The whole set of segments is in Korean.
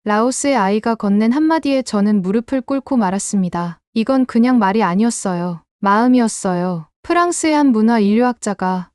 라오스의 아이가 건넨 한마디에 저는 무릎을 꿇고 말았습니다. 이건 그냥 말이 아니었어요. 마음이었어요. 프랑스의 한 문화 인류학자가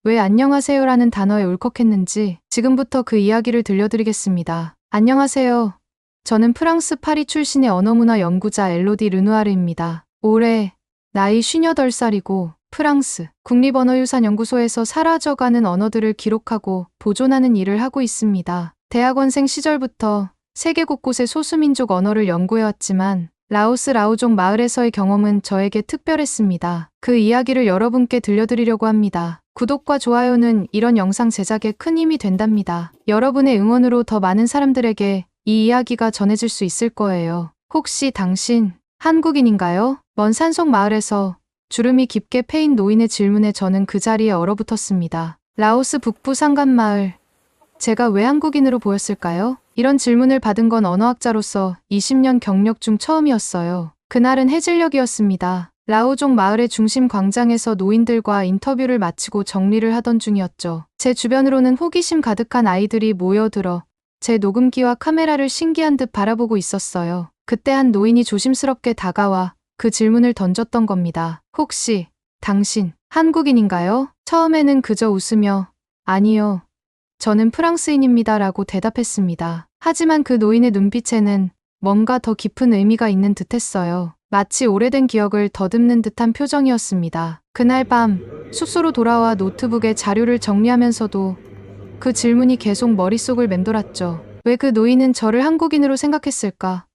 왜 안녕하세요라는 단어에 울컥했는지 지금부터 그 이야기를 들려드리겠습니다. 안녕하세요. 저는 프랑스 파리 출신의 언어문화 연구자 엘로디 르누아르입니다. 올해 나이 58살이고 프랑스 국립언어유산연구소에서 사라져가는 언어들을 기록하고 보존하는 일을 하고 있습니다. 대학원생 시절부터 세계 곳곳의 소수민족 언어를 연구해왔지만 라오스 라오족 마을에서의 경험은 저에게 특별했습니다. 그 이야기를 여러분께 들려드리려고 합니다. 구독과 좋아요는 이런 영상 제작에 큰 힘이 된답니다. 여러분의 응원으로 더 많은 사람들에게 이 이야기가 전해질 수 있을 거예요. 혹시 당신 한국인인가요? 먼 산속 마을에서 주름이 깊게 패인 노인의 질문에 저는 그 자리에 얼어붙었습니다. 라오스 북부 산간마을. 제가 왜 한국인으로 보였을까요? 이런 질문을 받은 건 언어학자로서 20년 경력 중 처음이었어요. 그날은 해질녘이었습니다. 라오족 마을의 중심 광장에서 노인들과 인터뷰를 마치고 정리를 하던 중이었죠. 제 주변으로는 호기심 가득한 아이들이 모여들어 제 녹음기와 카메라를 신기한 듯 바라보고 있었어요. 그때 한 노인이 조심스럽게 다가와 그 질문을 던졌던 겁니다. 혹시 당신 한국인인가요? 처음에는 그저 웃으며 아니요. 저는 프랑스인입니다 라고 대답했습니다. 하지만 그 노인의 눈빛에는 뭔가 더 깊은 의미가 있는 듯했어요. 마치 오래된 기억을 더듬는 듯한 표정이었습니다. 그날 밤 숙소로 돌아와 노트북에 자료를 정리하면서도 그 질문이 계속 머릿속을 맴돌았죠. 왜 그 노인은 저를 한국인으로 생각했을까?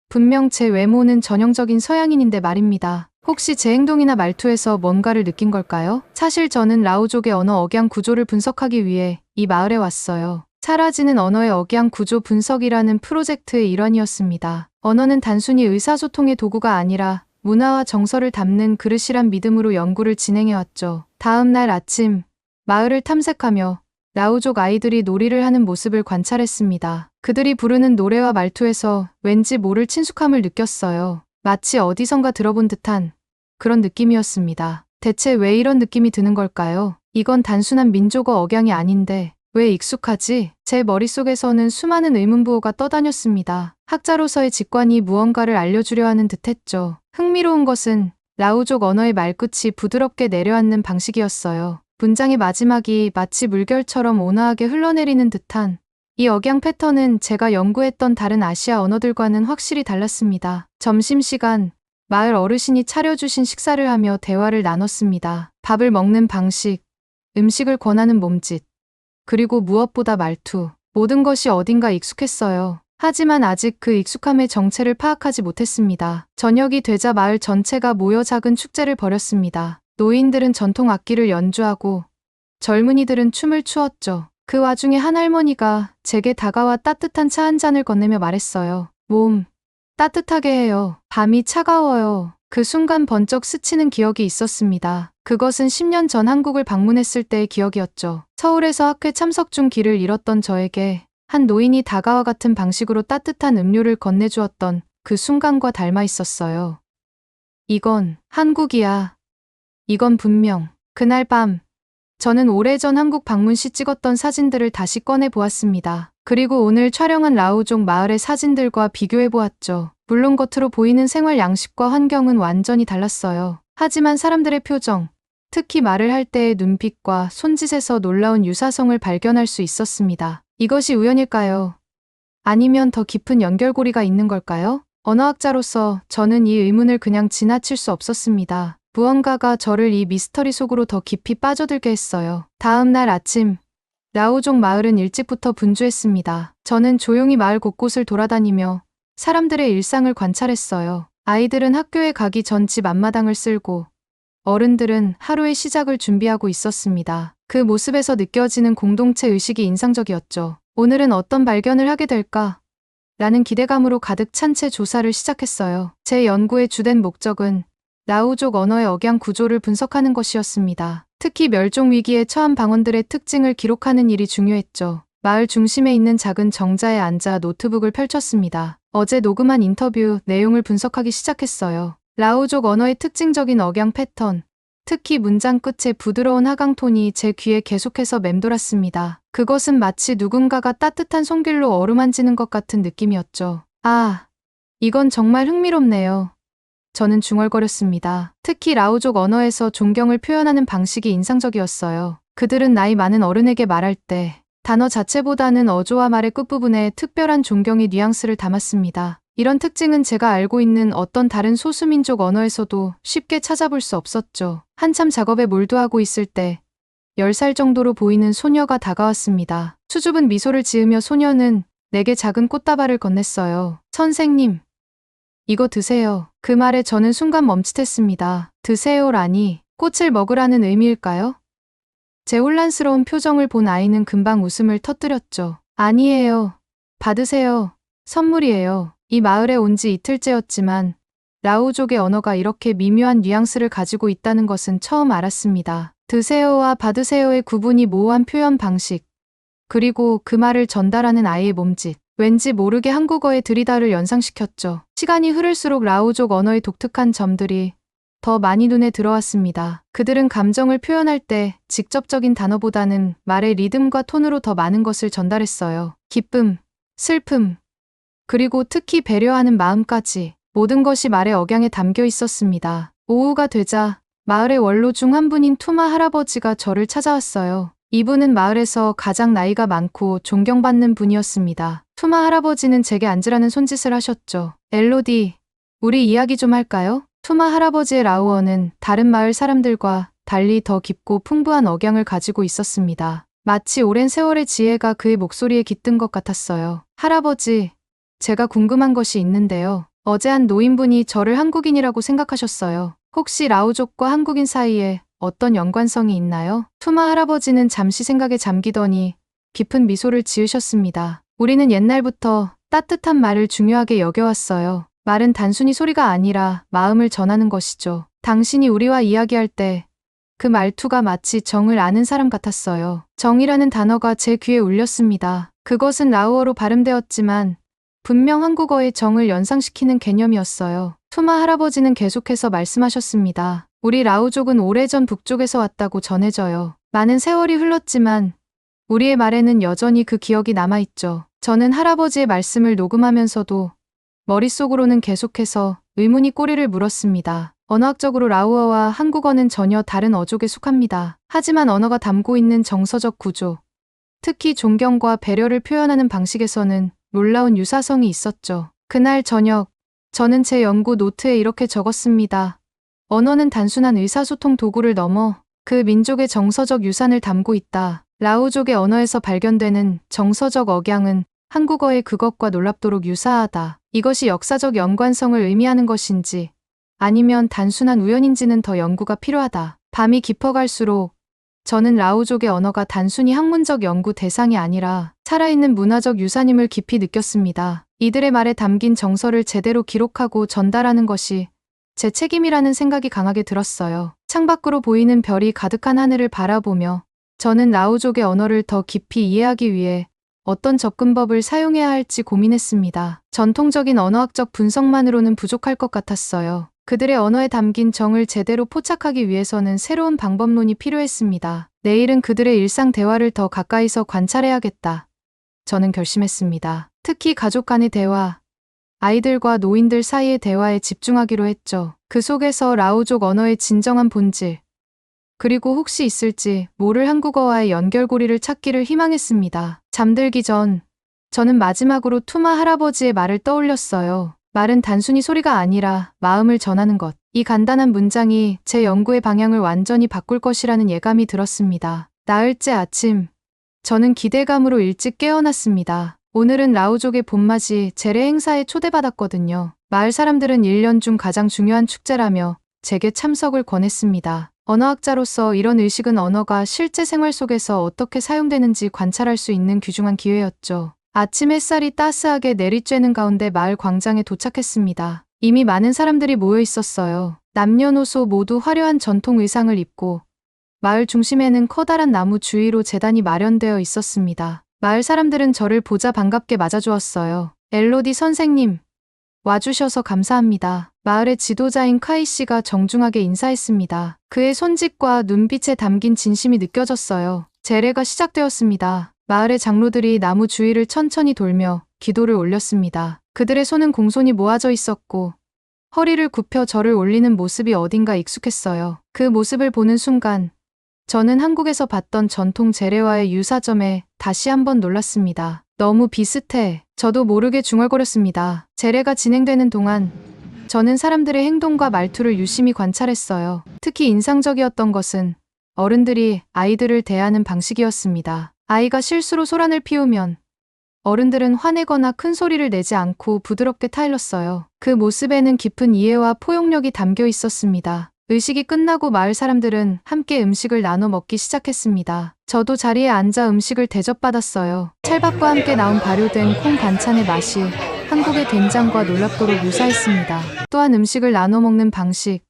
분명 제 외모는 전형적인 서양인인데 말입니다. 혹시 제 행동이나 말투에서 뭔가를 느낀 걸까요? 사실 저는 라오족의 언어 억양 구조를 분석하기 위해 이 마을에 왔어요. 사라지는 언어의 억양 구조 분석이라는 프로젝트의 일환이었습니다. 언어는 단순히 의사소통의 도구가 아니라 문화와 정서를 담는 그릇이란 믿음으로 연구를 진행해왔죠. 다음 날 아침, 마을을 탐색하며 라오족 아이들이 놀이를 하는 모습을 관찰했습니다. 그들이 부르는 노래와 말투에서 왠지 모를 친숙함을 느꼈어요. 마치 어디선가 들어본 듯한 그런 느낌이었습니다. 대체 왜 이런 느낌이 드는 걸까요? 이건 단순한 민족어 억양이 아닌데 왜 익숙하지? 제 머릿속에서는 수많은 의문부호가 떠다녔습니다. 학자로서의 직관이 무언가를 알려주려 하는 듯했죠. 흥미로운 것은 라오족 언어의 말끝이 부드럽게 내려앉는 방식이었어요. 문장의 마지막이 마치 물결처럼 온화하게 흘러내리는 듯한 이 억양 패턴은 제가 연구했던 다른 아시아 언어들과는 확실히 달랐습니다. 점심시간, 마을 어르신이 차려주신 식사를 하며 대화를 나눴습니다. 밥을 먹는 방식, 음식을 권하는 몸짓, 그리고 무엇보다 말투, 모든 것이 어딘가 익숙했어요. 하지만 아직 그 익숙함의 정체를 파악하지 못했습니다. 저녁이 되자 마을 전체가 모여 작은 축제를 벌였습니다. 노인들은 전통 악기를 연주하고 젊은이들은 춤을 추었죠. 그 와중에 한 할머니가 제게 다가와 따뜻한 차 한 잔을 건네며 말했어요. 몸 따뜻하게 해요. 밤이 차가워요. 그 순간 번쩍 스치는 기억이 있었습니다. 그것은 10년 전 한국을 방문했을 때의 기억이었죠. 서울에서 학회 참석 중 길을 잃었던 저에게 한 노인이 다가와 같은 방식으로 따뜻한 음료를 건네주었던 그 순간과 닮아 있었어요. 이건 한국이야. 이건 분명. 그날 밤 저는 오래전 한국 방문 시 찍었던 사진들을 다시 꺼내 보았습니다. 그리고 오늘 촬영한 라오족 마을의 사진들과 비교해 보았죠. 물론 겉으로 보이는 생활 양식과 환경은 완전히 달랐어요. 하지만 사람들의 표정, 특히 말을 할 때의 눈빛과 손짓에서 놀라운 유사성을 발견할 수 있었습니다. 이것이 우연일까요? 아니면 더 깊은 연결고리가 있는 걸까요? 언어학자로서 저는 이 의문을 그냥 지나칠 수 없었습니다. 무언가가 저를 이 미스터리 속으로 더 깊이 빠져들게 했어요. 다음 날 아침, 라오족 마을은 일찍부터 분주했습니다. 저는 조용히 마을 곳곳을 돌아다니며 사람들의 일상을 관찰했어요. 아이들은 학교에 가기 전 집 앞마당을 쓸고 어른들은 하루의 시작을 준비하고 있었습니다. 그 모습에서 느껴지는 공동체 의식이 인상적이었죠. 오늘은 어떤 발견을 하게 될까? 라는 기대감으로 가득 찬 채 조사를 시작했어요. 제 연구의 주된 목적은 라오족 언어의 억양 구조를 분석하는 것이었습니다. 특히 멸종 위기에 처한 방언들의 특징을 기록하는 일이 중요했죠. 마을 중심에 있는 작은 정자에 앉아 노트북을 펼쳤습니다. 어제 녹음한 인터뷰 내용을 분석하기 시작했어요. 라오족 언어의 특징적인 억양 패턴, 특히 문장 끝의 부드러운 하강톤이 제 귀에 계속해서 맴돌았습니다. 그것은 마치 누군가가 따뜻한 손길로 어루만지는 것 같은 느낌이었죠. 아, 이건 정말 흥미롭네요. 저는 중얼거렸습니다. 특히 라오족 언어에서 존경을 표현하는 방식이 인상적이었어요. 그들은 나이 많은 어른에게 말할 때 단어 자체보다는 어조와 말의 끝부분에 특별한 존경의 뉘앙스를 담았습니다. 이런 특징은 제가 알고 있는 어떤 다른 소수민족 언어에서도 쉽게 찾아볼 수 없었죠. 한참 작업에 몰두하고 있을 때 10살 정도로 보이는 소녀가 다가왔습니다. 수줍은 미소를 지으며 소녀는 내게 작은 꽃다발을 건넸어요. 선생님, 이거 드세요. 그 말에 저는 순간 멈칫했습니다. 드세요라니 꽃을 먹으라는 의미일까요? 제 혼란스러운 표정을 본 아이는 금방 웃음을 터뜨렸죠. 아니에요. 받으세요. 선물이에요. 이 마을에 온 지 이틀째였지만 라오족의 언어가 이렇게 미묘한 뉘앙스를 가지고 있다는 것은 처음 알았습니다. 드세요와 받으세요의 구분이 모호한 표현 방식, 그리고 그 말을 전달하는 아이의 몸짓, 왠지 모르게 한국어의 들이다를 연상시켰죠. 시간이 흐를수록 라오족 언어의 독특한 점들이 더 많이 눈에 들어왔습니다. 그들은 감정을 표현할 때 직접적인 단어보다는 말의 리듬과 톤으로 더 많은 것을 전달했어요. 기쁨, 슬픔, 그리고 특히 배려하는 마음까지 모든 것이 말의 억양에 담겨 있었습니다. 오후가 되자 마을의 원로 중 한 분인 투마 할아버지가 저를 찾아왔어요. 이분은 마을에서 가장 나이가 많고 존경받는 분이었습니다. 투마 할아버지는 제게 앉으라는 손짓을 하셨죠. 엘로디, 우리 이야기 좀 할까요? 투마 할아버지의 라오어는 다른 마을 사람들과 달리 더 깊고 풍부한 억양을 가지고 있었습니다. 마치 오랜 세월의 지혜가 그의 목소리에 깃든 것 같았어요. 할아버지, 제가 궁금한 것이 있는데요. 어제 한 노인분이 저를 한국인이라고 생각하셨어요. 혹시 라오족과 한국인 사이에 어떤 연관성이 있나요? 투마 할아버지는 잠시 생각에 잠기더니 깊은 미소를 지으셨습니다. 우리는 옛날부터 따뜻한 말을 중요하게 여겨왔어요. 말은 단순히 소리가 아니라 마음을 전하는 것이죠. 당신이 우리와 이야기할 때 그 말투가 마치 정을 아는 사람 같았어요. 정이라는 단어가 제 귀에 울렸습니다. 그것은 라오어로 발음되었지만 분명 한국어의 정을 연상시키는 개념이었어요. 투마 할아버지는 계속해서 말씀하셨습니다. 우리 라오족은 오래전 북쪽에서 왔다고 전해져요. 많은 세월이 흘렀지만 우리의 말에는 여전히 그 기억이 남아있죠. 저는 할아버지의 말씀을 녹음하면서도 머릿속으로는 계속해서 의문이 꼬리를 물었습니다. 언어학적으로 라오어와 한국어는 전혀 다른 어족에 속합니다. 하지만 언어가 담고 있는 정서적 구조, 특히 존경과 배려를 표현하는 방식에서는 놀라운 유사성이 있었죠. 그날 저녁, 저는 제 연구 노트에 이렇게 적었습니다. 언어는 단순한 의사소통 도구를 넘어 그 민족의 정서적 유산을 담고 있다. 라오족의 언어에서 발견되는 정서적 억양은 한국어의 그것과 놀랍도록 유사하다. 이것이 역사적 연관성을 의미하는 것인지 아니면 단순한 우연인지는 더 연구가 필요하다. 밤이 깊어갈수록 저는 라오족의 언어가 단순히 학문적 연구 대상이 아니라 살아있는 문화적 유산임을 깊이 느꼈습니다. 이들의 말에 담긴 정서를 제대로 기록하고 전달하는 것이 제 책임이라는 생각이 강하게 들었어요. 창밖으로 보이는 별이 가득한 하늘을 바라보며 저는 라오족의 언어를 더 깊이 이해하기 위해 어떤 접근법을 사용해야 할지 고민했습니다. 전통적인 언어학적 분석만으로는 부족할 것 같았어요. 그들의 언어에 담긴 정을 제대로 포착하기 위해서는 새로운 방법론이 필요했습니다. 내일은 그들의 일상 대화를 더 가까이서 관찰해야겠다. 저는 결심했습니다. 특히 가족 간의 대화, 아이들과 노인들 사이의 대화에 집중하기로 했죠. 그 속에서 라오족 언어의 진정한 본질, 그리고 혹시 있을지 모를 한국어와의 연결고리를 찾기를 희망했습니다. 잠들기 전, 저는 마지막으로 투마 할아버지의 말을 떠올렸어요. 말은 단순히 소리가 아니라 마음을 전하는 것. 이 간단한 문장이 제 연구의 방향을 완전히 바꿀 것이라는 예감이 들었습니다. 나흘째 아침, 저는 기대감으로 일찍 깨어났습니다. 오늘은 라오족의 봄맞이 제례 행사에 초대받았거든요. 마을 사람들은 1년 중 가장 중요한 축제라며 제게 참석을 권했습니다. 언어학자로서 이런 의식은 언어가 실제 생활 속에서 어떻게 사용되는지 관찰할 수 있는 귀중한 기회였죠. 아침 햇살이 따스하게 내리쬐는 가운데 마을 광장에 도착했습니다. 이미 많은 사람들이 모여 있었어요. 남녀노소 모두 화려한 전통 의상을 입고 마을 중심에는 커다란 나무 주위로 제단이 마련되어 있었습니다. 마을 사람들은 저를 보자 반갑게 맞아주었어요. 엘로디 선생님, 와주셔서 감사합니다. 마을의 지도자인 카이 씨가 정중하게 인사했습니다. 그의 손짓과 눈빛에 담긴 진심이 느껴졌어요. 제례가 시작되었습니다. 마을의 장로들이 나무 주위를 천천히 돌며 기도를 올렸습니다. 그들의 손은 공손히 모아져 있었고 허리를 굽혀 절을 올리는 모습이 어딘가 익숙했어요. 그 모습을 보는 순간 저는 한국에서 봤던 전통 제례와의 유사점에 다시 한번 놀랐습니다. 너무 비슷해. 저도 모르게 중얼거렸습니다. 제례가 진행되는 동안 저는 사람들의 행동과 말투를 유심히 관찰했어요. 특히 인상적이었던 것은 어른들이 아이들을 대하는 방식이었습니다. 아이가 실수로 소란을 피우면 어른들은 화내거나 큰 소리를 내지 않고 부드럽게 타일렀어요. 그 모습에는 깊은 이해와 포용력이 담겨 있었습니다. 의식이 끝나고 마을 사람들은 함께 음식을 나눠 먹기 시작했습니다. 저도 자리에 앉아 음식을 대접받았어요. 찰밥과 함께 나온 발효된 콩 반찬의 맛이 한국의 된장과 놀랍도록 유사했습니다. 또한 음식을 나눠 먹는 방식,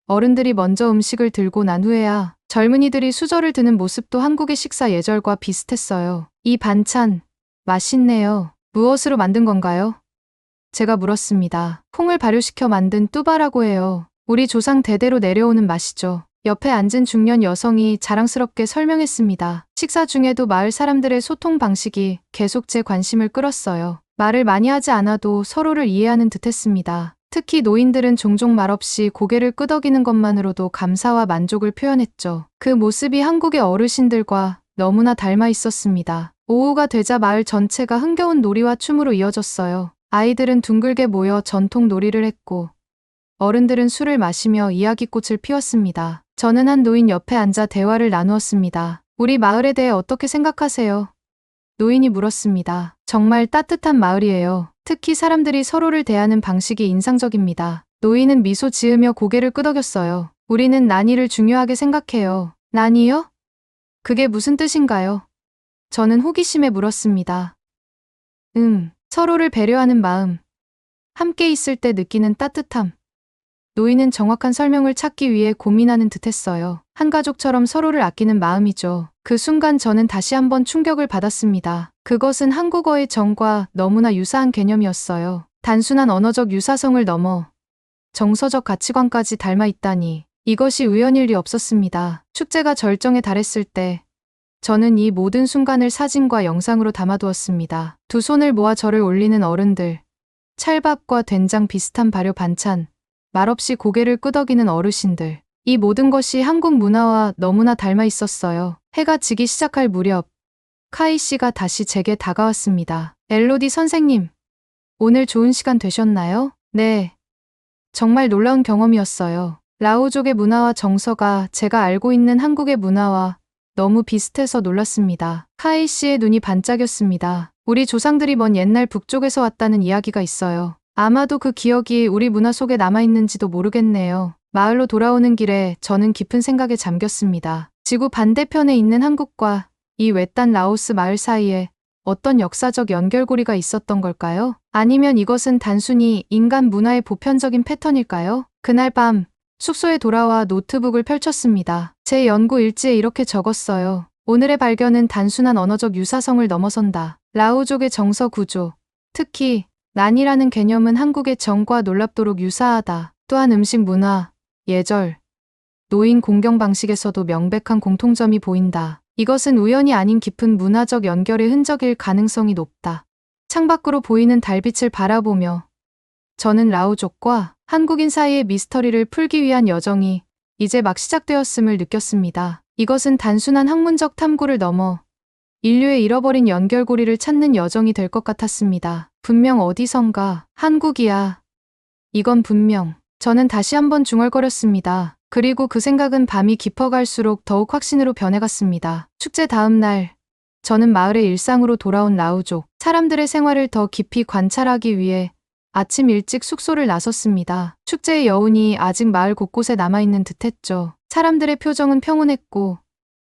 어른들이 먼저 음식을 들고 난 후에야 젊은이들이 수저를 드는 모습도 한국의 식사 예절과 비슷했어요. 이 반찬, 맛있네요. 무엇으로 만든 건가요? 제가 물었습니다. 콩을 발효시켜 만든 뚜바라고 해요. 우리 조상 대대로 내려오는 맛이죠. 옆에 앉은 중년 여성이 자랑스럽게 설명했습니다. 식사 중에도 마을 사람들의 소통 방식이 계속 제 관심을 끌었어요. 말을 많이 하지 않아도 서로를 이해하는 듯했습니다. 특히 노인들은 종종 말없이 고개를 끄덕이는 것만으로도 감사와 만족을 표현했죠. 그 모습이 한국의 어르신들과 너무나 닮아 있었습니다. 오후가 되자 마을 전체가 흥겨운 놀이와 춤으로 이어졌어요. 아이들은 둥글게 모여 전통 놀이를 했고 어른들은 술을 마시며 이야기꽃을 피웠습니다. 저는 한 노인 옆에 앉아 대화를 나누었습니다. 우리 마을에 대해 어떻게 생각하세요? 노인이 물었습니다. 정말 따뜻한 마을이에요. 특히 사람들이 서로를 대하는 방식이 인상적입니다. 노인은 미소 지으며 고개를 끄덕였어요. 우리는 난이를 중요하게 생각해요. 난이요? 그게 무슨 뜻인가요? 저는 호기심에 물었습니다. 서로를 배려하는 마음. 함께 있을 때 느끼는 따뜻함. 노인은 정확한 설명을 찾기 위해 고민하는 듯했어요. 한 가족처럼 서로를 아끼는 마음이죠. 그 순간 저는 다시 한번 충격을 받았습니다. 그것은 한국어의 정과 너무나 유사한 개념이었어요. 단순한 언어적 유사성을 넘어 정서적 가치관까지 닮아 있다니. 이것이 우연일 리 없었습니다. 축제가 절정에 달했을 때 저는 이 모든 순간을 사진과 영상으로 담아두었습니다. 두 손을 모아 절을 올리는 어른들, 찰밥과 된장 비슷한 발효 반찬, 말없이 고개를 끄덕이는 어르신들. 이 모든 것이 한국 문화와 너무나 닮아 있었어요. 해가 지기 시작할 무렵 카이 씨가 다시 제게 다가왔습니다. 엘로디 선생님, 오늘 좋은 시간 되셨나요? 네. 정말 놀라운 경험이었어요. 라오족의 문화와 정서가 제가 알고 있는 한국의 문화와 너무 비슷해서 놀랐습니다. 카이 씨의 눈이 반짝였습니다. 우리 조상들이 먼 옛날 북쪽에서 왔다는 이야기가 있어요. 아마도 그 기억이 우리 문화 속에 남아있는지도 모르겠네요. 마을로 돌아오는 길에 저는 깊은 생각에 잠겼습니다. 지구 반대편에 있는 한국과 이 외딴 라오스 마을 사이에 어떤 역사적 연결고리가 있었던 걸까요? 아니면 이것은 단순히 인간 문화의 보편적인 패턴일까요? 그날 밤 숙소에 돌아와 노트북을 펼쳤습니다. 제 연구 일지에 이렇게 적었어요. 오늘의 발견은 단순한 언어적 유사성을 넘어선다. 라오족의 정서 구조, 특히 난이라는 개념은 한국의 정과 놀랍도록 유사하다. 또한 음식 문화, 예절, 노인 공경 방식에서도 명백한 공통점이 보인다. 이것은 우연이 아닌 깊은 문화적 연결의 흔적일 가능성이 높다. 창밖으로 보이는 달빛을 바라보며 저는 라오족과 한국인 사이의 미스터리를 풀기 위한 여정이 이제 막 시작되었음을 느꼈습니다. 이것은 단순한 학문적 탐구를 넘어 인류의 잃어버린 연결고리를 찾는 여정이 될 것 같았습니다. 분명 어디선가 한국이야. 이건 분명. 저는 다시 한번 중얼거렸습니다. 그리고 그 생각은 밤이 깊어갈수록 더욱 확신으로 변해갔습니다. 축제 다음 날, 저는 마을의 일상으로 돌아온 라오족, 사람들의 생활을 더 깊이 관찰하기 위해 아침 일찍 숙소를 나섰습니다. 축제의 여운이 아직 마을 곳곳에 남아있는 듯했죠. 사람들의 표정은 평온했고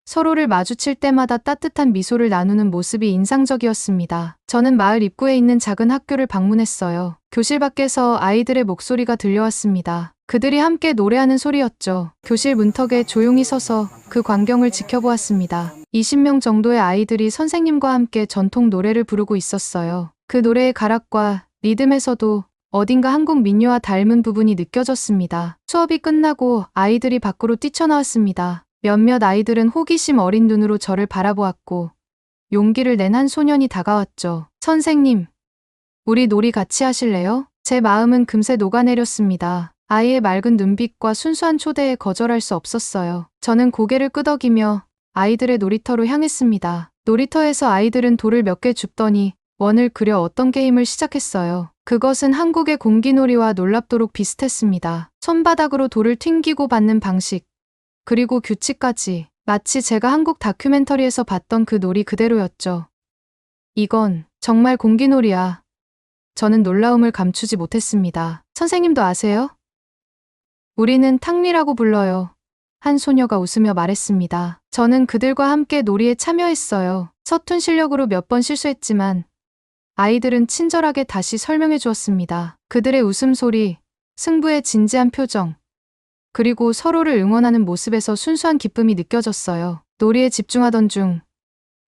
서로를 마주칠 때마다 따뜻한 미소를 나누는 모습이 인상적이었습니다. 저는 마을 입구에 있는 작은 학교를 방문했어요. 교실 밖에서 아이들의 목소리가 들려왔습니다. 그들이 함께 노래하는 소리였죠. 교실 문턱에 조용히 서서 그 광경을 지켜보았습니다. 20명 정도의 아이들이 선생님과 함께 전통 노래를 부르고 있었어요. 그 노래의 가락과 리듬에서도 어딘가 한국 민요와 닮은 부분이 느껴졌습니다. 수업이 끝나고 아이들이 밖으로 뛰쳐나왔습니다. 몇몇 아이들은 호기심 어린 눈으로 저를 바라보았고 용기를 낸 한 소년이 다가왔죠. 선생님, 우리 놀이 같이 하실래요? 제 마음은 금세 녹아내렸습니다. 아이의 맑은 눈빛과 순수한 초대에 거절할 수 없었어요. 저는 고개를 끄덕이며 아이들의 놀이터로 향했습니다. 놀이터에서 아이들은 돌을 몇 개 줍더니 원을 그려 어떤 게임을 시작했어요. 그것은 한국의 공기놀이와 놀랍도록 비슷했습니다. 손바닥으로 돌을 튕기고 받는 방식, 그리고 규칙까지 마치 제가 한국 다큐멘터리에서 봤던 그 놀이 그대로였죠. 이건 정말 공기놀이야. 저는 놀라움을 감추지 못했습니다. 선생님도 아세요? 우리는 탕리라고 불러요. 한 소녀가 웃으며 말했습니다. 저는 그들과 함께 놀이에 참여했어요. 서툰 실력으로 몇 번 실수했지만 아이들은 친절하게 다시 설명해 주었습니다. 그들의 웃음소리, 승부의 진지한 표정, 그리고 서로를 응원하는 모습에서 순수한 기쁨이 느껴졌어요. 놀이에 집중하던 중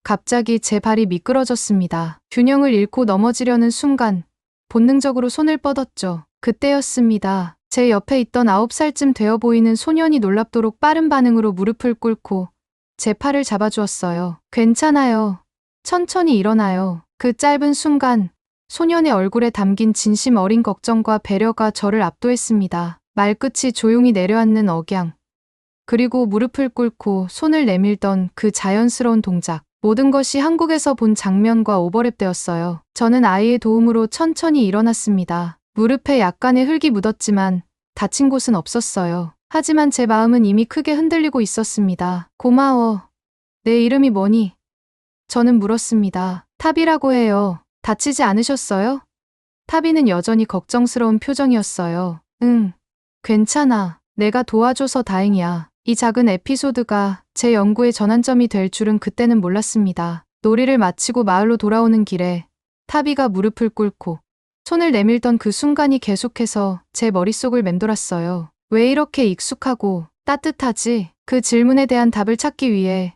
갑자기 제 발이 미끄러졌습니다. 균형을 잃고 넘어지려는 순간 본능적으로 손을 뻗었죠. 그때였습니다. 제 옆에 있던 9살쯤 되어 보이는 소년이 놀랍도록 빠른 반응으로 무릎을 꿇고 제 팔을 잡아주었어요. 괜찮아요. 천천히 일어나요. 그 짧은 순간 소년의 얼굴에 담긴 진심 어린 걱정과 배려가 저를 압도했습니다. 말끝이 조용히 내려앉는 억양, 그리고 무릎을 꿇고 손을 내밀던 그 자연스러운 동작. 모든 것이 한국에서 본 장면과 오버랩되었어요. 저는 아이의 도움으로 천천히 일어났습니다. 무릎에 약간의 흙이 묻었지만 다친 곳은 없었어요. 하지만 제 마음은 이미 크게 흔들리고 있었습니다. 고마워. 내 이름이 뭐니? 저는 물었습니다. 탑이라고 해요. 다치지 않으셨어요? 타비는 여전히 걱정스러운 표정이었어요. 응, 괜찮아. 내가 도와줘서 다행이야. 이 작은 에피소드가 제 연구의 전환점이 될 줄은 그때는 몰랐습니다. 놀이를 마치고 마을로 돌아오는 길에 타비가 무릎을 꿇고 손을 내밀던 그 순간이 계속해서 제 머릿속을 맴돌았어요. 왜 이렇게 익숙하고 따뜻하지? 그 질문에 대한 답을 찾기 위해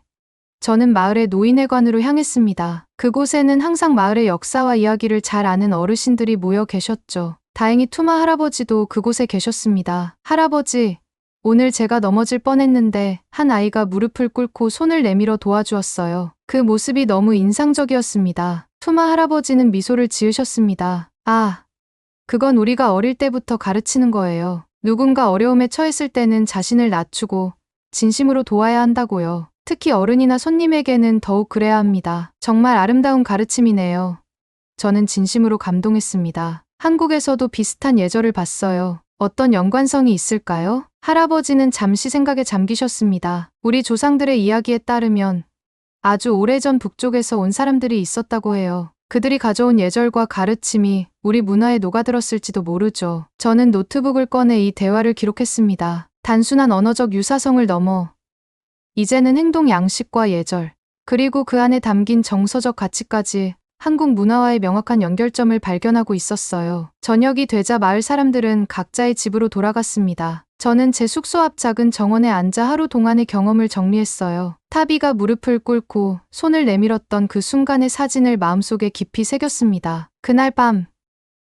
저는 마을의 노인회관으로 향했습니다. 그곳에는 항상 마을의 역사와 이야기를 잘 아는 어르신들이 모여 계셨죠. 다행히 투마 할아버지도 그곳에 계셨습니다. 할아버지, 오늘 제가 넘어질 뻔했는데 한 아이가 무릎을 꿇고 손을 내밀어 도와주었어요. 그 모습이 너무 인상적이었습니다. 투마 할아버지는 미소를 지으셨습니다. 아, 그건 우리가 어릴 때부터 가르치는 거예요. 누군가 어려움에 처했을 때는 자신을 낮추고 진심으로 도와야 한다고요. 특히 어른이나 손님에게는 더욱 그래야 합니다. 정말 아름다운 가르침이네요. 저는 진심으로 감동했습니다. 한국에서도 비슷한 예절을 봤어요. 어떤 연관성이 있을까요? 할아버지는 잠시 생각에 잠기셨습니다. 우리 조상들의 이야기에 따르면 아주 오래전 북쪽에서 온 사람들이 있었다고 해요. 그들이 가져온 예절과 가르침이 우리 문화에 녹아들었을지도 모르죠. 저는 노트북을 꺼내 이 대화를 기록했습니다. 단순한 언어적 유사성을 넘어 이제는 행동 양식과 예절, 그리고 그 안에 담긴 정서적 가치까지 한국 문화와의 명확한 연결점을 발견하고 있었어요. 저녁이 되자 마을 사람들은 각자의 집으로 돌아갔습니다. 저는 제 숙소 앞 작은 정원에 앉아 하루 동안의 경험을 정리했어요. 타비가 무릎을 꿇고 손을 내밀었던 그 순간의 사진을 마음속에 깊이 새겼습니다. 그날 밤,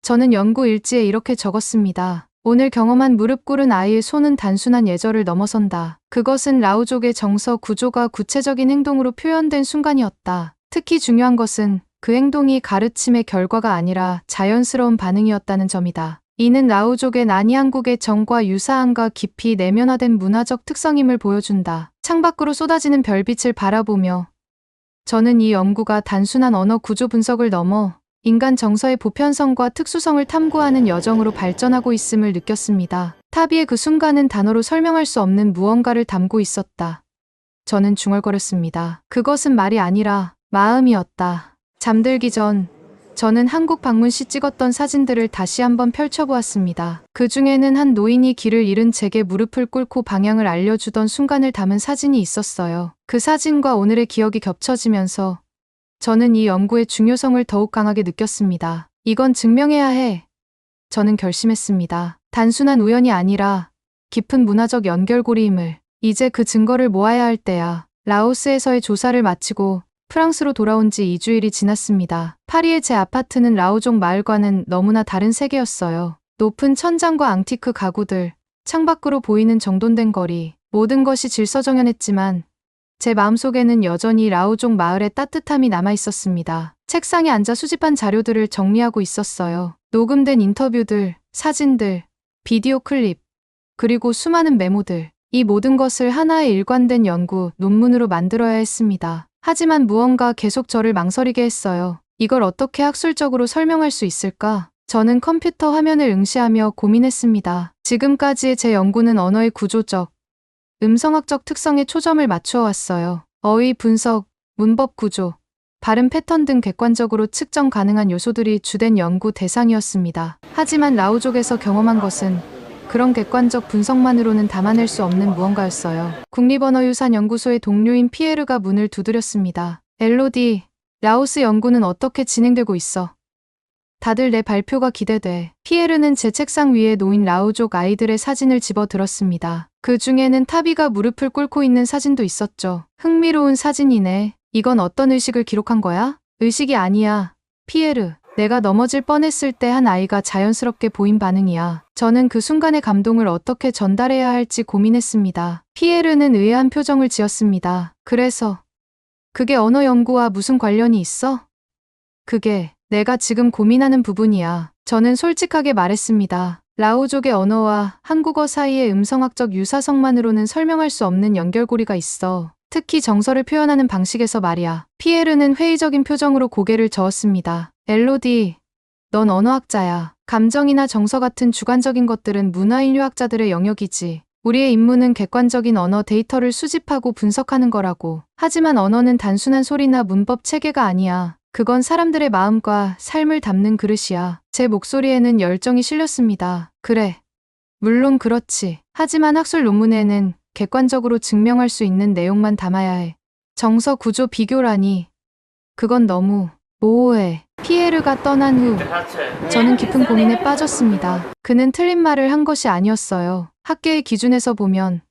저는 연구 일지에 이렇게 적었습니다. 오늘 경험한 무릎 꿇은 아이의 손은 단순한 예절을 넘어선다. 그것은 라오족의 정서 구조가 구체적인 행동으로 표현된 순간이었다. 특히 중요한 것은 그 행동이 가르침의 결과가 아니라 자연스러운 반응이었다는 점이다. 이는 라오족의 난이한국의 정과 유사함과 깊이 내면화된 문화적 특성임을 보여준다. 창밖으로 쏟아지는 별빛을 바라보며 저는 이 연구가 단순한 언어 구조 분석을 넘어 인간 정서의 보편성과 특수성을 탐구하는 여정으로 발전하고 있음을 느꼈습니다. 타비의 그 순간은 단어로 설명할 수 없는 무언가를 담고 있었다. 저는 중얼거렸습니다. 그것은 말이 아니라 마음이었다. 잠들기 전 저는 한국 방문 시 찍었던 사진들을 다시 한번 펼쳐보았습니다. 그 중에는 한 노인이 길을 잃은 제게 무릎을 꿇고 방향을 알려주던 순간을 담은 사진이 있었어요. 그 사진과 오늘의 기억이 겹쳐지면서 저는 이 연구의 중요성을 더욱 강하게 느꼈습니다. 이건 증명해야 해. 저는 결심했습니다. 단순한 우연이 아니라 깊은 문화적 연결고리임을. 이제 그 증거를 모아야 할 때야. 라오스에서의 조사를 마치고 프랑스로 돌아온 지 2주일이 지났습니다. 파리의 제 아파트는 라오족 마을과는 너무나 다른 세계였어요. 높은 천장과 앙티크 가구들, 창밖으로 보이는 정돈된 거리, 모든 것이 질서정연했지만 제 마음속에는 여전히 라오족 마을의 따뜻함이 남아있었습니다. 책상에 앉아 수집한 자료들을 정리하고 있었어요. 녹음된 인터뷰들, 사진들, 비디오 클립, 그리고 수많은 메모들. 이 모든 것을 하나의 일관된 연구, 논문으로 만들어야 했습니다. 하지만 무언가 계속 저를 망설이게 했어요. 이걸 어떻게 학술적으로 설명할 수 있을까? 저는 컴퓨터 화면을 응시하며 고민했습니다. 지금까지의 제 연구는 언어의 구조적, 음성학적 특성에 초점을 맞추어 왔어요. 어휘 분석, 문법 구조, 발음 패턴 등 객관적으로 측정 가능한 요소들이 주된 연구 대상이었습니다. 하지만 라오족에서 경험한 것은 그런 객관적 분석만으로는 담아낼 수 없는 무언가였어요. 국립언어유산연구소의 동료인 피에르가 문을 두드렸습니다. 엘로디, 라오스 연구는 어떻게 진행되고 있어? 다들 내 발표가 기대돼. 피에르는 제 책상 위에 놓인 라오족 아이들의 사진을 집어 들었습니다. 그 중에는 타비가 무릎을 꿇고 있는 사진도 있었죠. 흥미로운 사진이네. 이건 어떤 의식을 기록한 거야? 의식이 아니야. 피에르. 내가 넘어질 뻔했을 때 한 아이가 자연스럽게 보인 반응이야. 저는 그 순간의 감동을 어떻게 전달해야 할지 고민했습니다. 피에르는 의아한 표정을 지었습니다. 그래서 그게 언어 연구와 무슨 관련이 있어? 그게 내가 지금 고민하는 부분이야. 저는 솔직하게 말했습니다. 라오족의 언어와 한국어 사이의 음성학적 유사성만으로는 설명할 수 없는 연결고리가 있어. 특히 정서를 표현하는 방식에서 말이야. 피에르는 회의적인 표정으로 고개를 저었습니다. 엘로디, 넌 언어학자야. 감정이나 정서 같은 주관적인 것들은 문화인류학자들의 영역이지. 우리의 임무는 객관적인 언어 데이터를 수집하고 분석하는 거라고. 하지만 언어는 단순한 소리나 문법 체계가 아니야. 그건 사람들의 마음과 삶을 담는 그릇이야. 제 목소리에는 열정이 실렸습니다. 그래. 물론 그렇지. 하지만 학술 논문에는 객관적으로 증명할 수 있는 내용만 담아야 해. 정서 구조 비교라니. 그건 너무 모호해. 피에르가 떠난 후 저는 깊은 고민에 빠졌습니다. 그는 틀린 말을 한 것이 아니었어요. 학계의 기준에서 보면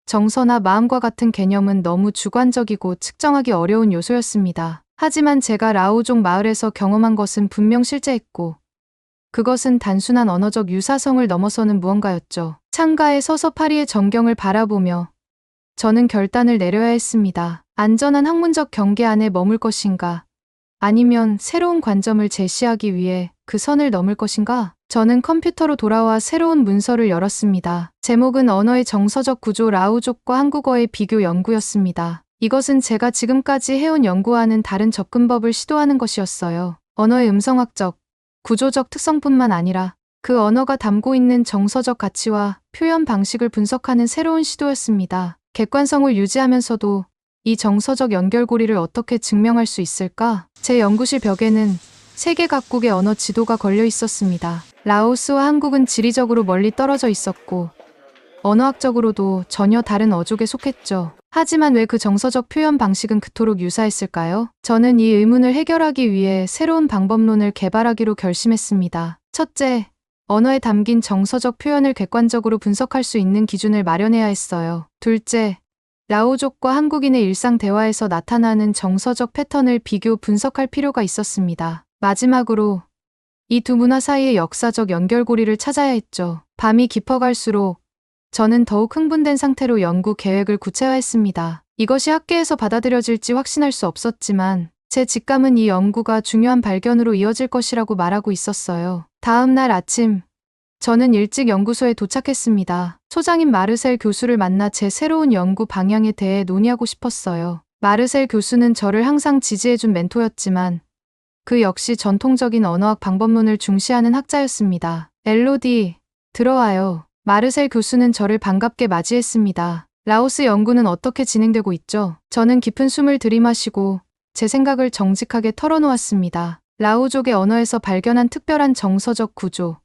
정서나 마음과 같은 개념은 너무 주관적이고 측정하기 어려운 요소였습니다. 하지만 제가 라오족 마을에서 경험한 것은 분명 실제했고 그것은 단순한 언어적 유사성을 넘어서는 무언가였죠. 창가에 서서 파리의 전경을 바라보며 저는 결단을 내려야 했습니다. 안전한 학문적 경계 안에 머물 것인가? 아니면 새로운 관점을 제시하기 위해 그 선을 넘을 것인가? 저는 컴퓨터로 돌아와 새로운 문서를 열었습니다. 제목은 언어의 정서적 구조 라오족과 한국어의 비교 연구였습니다. 이것은 제가 지금까지 해온 연구와는 다른 접근법을 시도하는 것이었어요. 언어의 음성학적, 구조적 특성뿐만 아니라 그 언어가 담고 있는 정서적 가치와 표현 방식을 분석하는 새로운 시도였습니다. 객관성을 유지하면서도 이 정서적 연결고리를 어떻게 증명할 수 있을까? 제 연구실 벽에는 세계 각국의 언어 지도가 걸려 있었습니다. 라오스와 한국은 지리적으로 멀리 떨어져 있었고 언어학적으로도 전혀 다른 어족에 속했죠. 하지만 왜 그 정서적 표현 방식은 그토록 유사했을까요? 저는 이 의문을 해결하기 위해 새로운 방법론을 개발하기로 결심했습니다. 첫째, 언어에 담긴 정서적 표현을 객관적으로 분석할 수 있는 기준을 마련해야 했어요. 둘째, 라오족과 한국인의 일상 대화에서 나타나는 정서적 패턴을 비교 분석할 필요가 있었습니다. 마지막으로 이 두 문화 사이의 역사적 연결고리를 찾아야 했죠. 밤이 깊어갈수록 저는 더욱 흥분된 상태로 연구 계획을 구체화했습니다. 이것이 학계에서 받아들여질지 확신할 수 없었지만 제 직감은 이 연구가 중요한 발견으로 이어질 것이라고 말하고 있었어요. 다음 날 아침, 저는 일찍 연구소에 도착했습니다. 소장인 마르셀 교수를 만나 제 새로운 연구 방향에 대해 논의하고 싶었어요. 마르셀 교수는 저를 항상 지지해준 멘토였지만 그 역시 전통적인 언어학 방법론을 중시하는 학자였습니다. 엘로디, 들어와요. 마르셀 교수는 저를 반갑게 맞이했습니다. 라오스 연구는 어떻게 진행되고 있죠? 저는 깊은 숨을 들이마시고 제 생각을 정직하게 털어놓았습니다. 라오족의 언어에서 발견한 특별한 정서적 구조,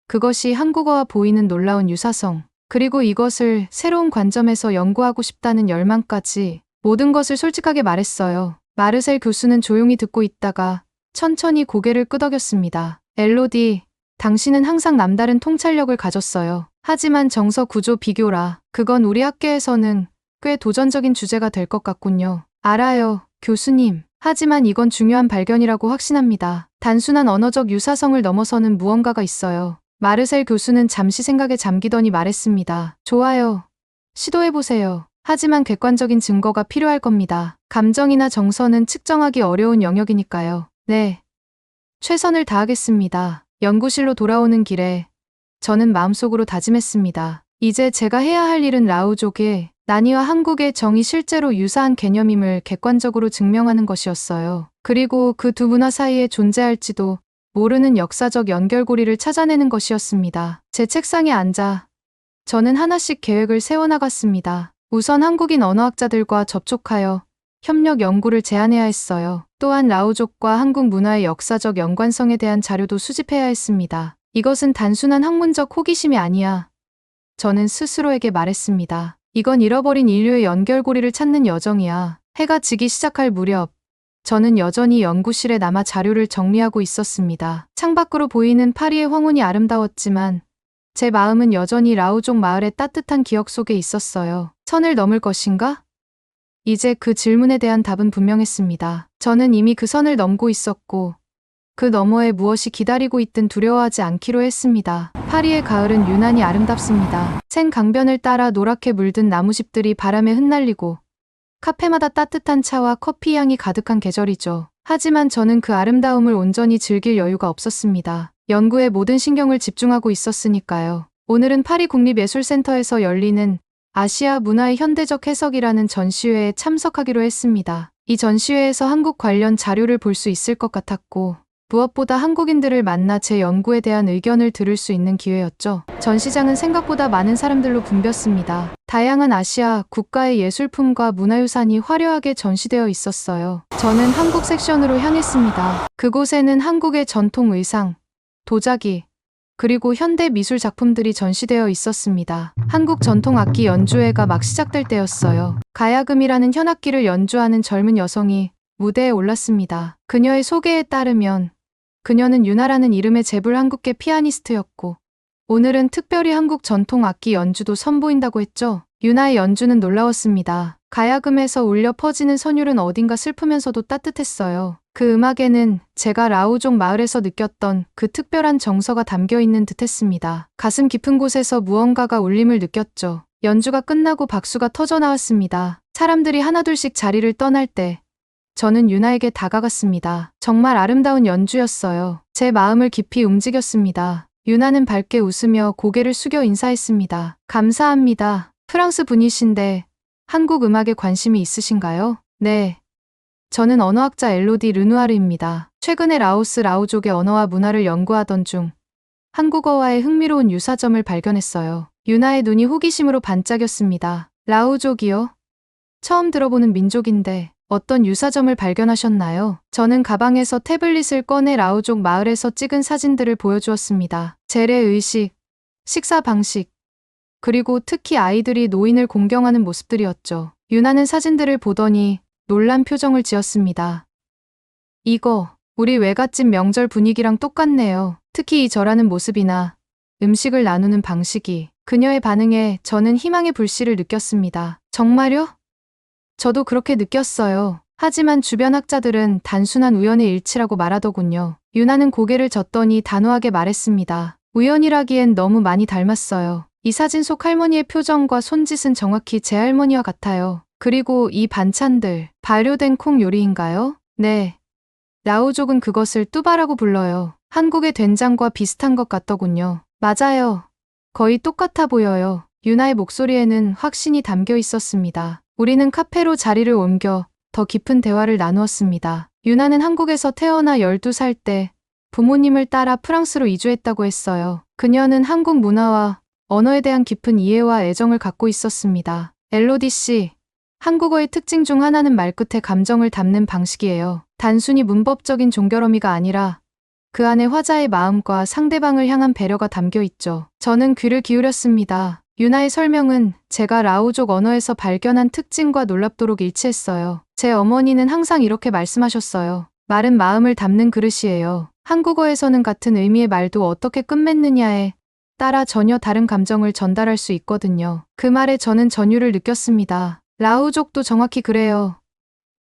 그것이 한국어와 보이는 놀라운 유사성, 그리고 이것을 새로운 관점에서 연구하고 싶다는 열망까지 모든 것을 솔직하게 말했어요. 마르셀 교수는 조용히 듣고 있다가 천천히 고개를 끄덕였습니다. 엘로디, 당신은 항상 남다른 통찰력을 가졌어요. 하지만 정서 구조 비교라, 그건 우리 학계에서는 꽤 도전적인 주제가 될 것 같군요. 알아요. 교수님, 하지만 이건 중요한 발견이라고 확신합니다. 단순한 언어적 유사성을 넘어서는 무언가가 있어요. 마르셀 교수는 잠시 생각에 잠기더니 말했습니다. 좋아요. 시도해보세요. 하지만 객관적인 증거가 필요할 겁니다. 감정이나 정서는 측정하기 어려운 영역이니까요. 네. 최선을 다하겠습니다. 연구실로 돌아오는 길에 저는 마음속으로 다짐했습니다. 이제 제가 해야 할 일은 라오족의 난이와 한국의 정이 실제로 유사한 개념임을 객관적으로 증명하는 것이었어요. 그리고 그 두 문화 사이에 존재할지도 모르는 역사적 연결고리를 찾아내는 것이었습니다. 제 책상에 앉아 저는 하나씩 계획을 세워나갔습니다. 우선 한국인 언어학자들과 접촉하여 협력 연구를 제안해야 했어요. 또한 라오족과 한국 문화의 역사적 연관성에 대한 자료도 수집해야 했습니다. 이것은 단순한 학문적 호기심이 아니야. 저는 스스로에게 말했습니다. 이건 잃어버린 인류의 연결고리를 찾는 여정이야. 해가 지기 시작할 무렵, 저는 여전히 연구실에 남아 자료를 정리하고 있었습니다. 창밖으로 보이는 파리의 황혼이 아름다웠지만 제 마음은 여전히 라오족 마을의 따뜻한 기억 속에 있었어요. 선을 넘을 것인가? 이제 그 질문에 대한 답은 분명했습니다. 저는 이미 그 선을 넘고 있었고 그 너머에 무엇이 기다리고 있든 두려워하지 않기로 했습니다. 파리의 가을은 유난히 아름답습니다. 생 강변을 따라 노랗게 물든 나무집들이 바람에 흩날리고 카페마다 따뜻한 차와 커피 향이 가득한 계절이죠. 하지만 저는 그 아름다움을 온전히 즐길 여유가 없었습니다. 연구에 모든 신경을 집중하고 있었으니까요. 오늘은 파리 국립예술센터에서 열리는 아시아 문화의 현대적 해석이라는 전시회에 참석하기로 했습니다. 이 전시회에서 한국 관련 자료를 볼 수 있을 것 같았고 무엇보다 한국인들을 만나 제 연구에 대한 의견을 들을 수 있는 기회였죠. 전시장은 생각보다 많은 사람들로 붐볐습니다. 다양한 아시아 국가의 예술품과 문화유산이 화려하게 전시되어 있었어요. 저는 한국 섹션으로 향했습니다. 그곳에는 한국의 전통 의상, 도자기, 그리고 현대 미술 작품들이 전시되어 있었습니다. 한국 전통 악기 연주회가 막 시작될 때였어요. 가야금이라는 현악기를 연주하는 젊은 여성이 무대에 올랐습니다. 그녀의 소개에 따르면 그녀는 유나라는 이름의 재불 한국계 피아니스트였고 오늘은 특별히 한국 전통 악기 연주도 선보인다고 했죠. 유나의 연주는 놀라웠습니다. 가야금에서 울려 퍼지는 선율은 어딘가 슬프면서도 따뜻했어요. 그 음악에는 제가 라오족 마을에서 느꼈던 그 특별한 정서가 담겨 있는 듯했습니다. 가슴 깊은 곳에서 무언가가 울림을 느꼈죠. 연주가 끝나고 박수가 터져 나왔습니다. 사람들이 하나둘씩 자리를 떠날 때 저는 유나에게 다가갔습니다. 정말 아름다운 연주였어요. 제 마음을 깊이 움직였습니다. 유나는 밝게 웃으며 고개를 숙여 인사했습니다. 감사합니다. 프랑스 분이신데 한국 음악에 관심이 있으신가요? 네. 저는 언어학자 엘로디 르누아르입니다. 최근에 라오족의 언어와 문화를 연구하던 중 한국어와의 흥미로운 유사점을 발견했어요. 유나의 눈이 호기심으로 반짝였습니다. 라오족이요? 처음 들어보는 민족인데 어떤 유사점을 발견하셨나요? 저는 가방에서 태블릿을 꺼내 라오족 마을에서 찍은 사진들을 보여주었습니다. 재래의식, 식사 방식, 그리고 특히 아이들이 노인을 공경하는 모습들이었죠. 유나는 사진들을 보더니 놀란 표정을 지었습니다. 이거 우리 외갓집 명절 분위기랑 똑같네요. 특히 이 절하는 모습이나 음식을 나누는 방식이. 그녀의 반응에 저는 희망의 불씨를 느꼈습니다. 정말요? 저도 그렇게 느꼈어요. 하지만 주변 학자들은 단순한 우연의 일치라고 말하더군요. 유나는 고개를 젓더니 단호하게 말했습니다. 우연이라기엔 너무 많이 닮았어요. 이 사진 속 할머니의 표정과 손짓은 정확히 제 할머니와 같아요. 그리고 이 반찬들, 발효된 콩 요리인가요? 네. 라오족은 그것을 뚜바라고 불러요. 한국의 된장과 비슷한 것 같더군요. 맞아요. 거의 똑같아 보여요. 유나의 목소리에는 확신이 담겨 있었습니다. 우리는 카페로 자리를 옮겨 더 깊은 대화를 나누었습니다. 유나는 한국에서 태어나 12살 때 부모님을 따라 프랑스로 이주했다고 했어요. 그녀는 한국 문화와 언어에 대한 깊은 이해와 애정을 갖고 있었습니다. 엘로디 씨, 한국어의 특징 중 하나는 말끝에 감정을 담는 방식이에요. 단순히 문법적인 종결어미가 아니라 그 안에 화자의 마음과 상대방을 향한 배려가 담겨 있죠. 저는 귀를 기울였습니다. 유나의 설명은 제가 라오족 언어에서 발견한 특징과 놀랍도록 일치했어요. 제 어머니는 항상 이렇게 말씀하셨어요. 말은 마음을 담는 그릇이에요. 한국어에서는 같은 의미의 말도 어떻게 끝맺느냐에 따라 전혀 다른 감정을 전달할 수 있거든요. 그 말에 저는 전율을 느꼈습니다. 라오족도 정확히 그래요.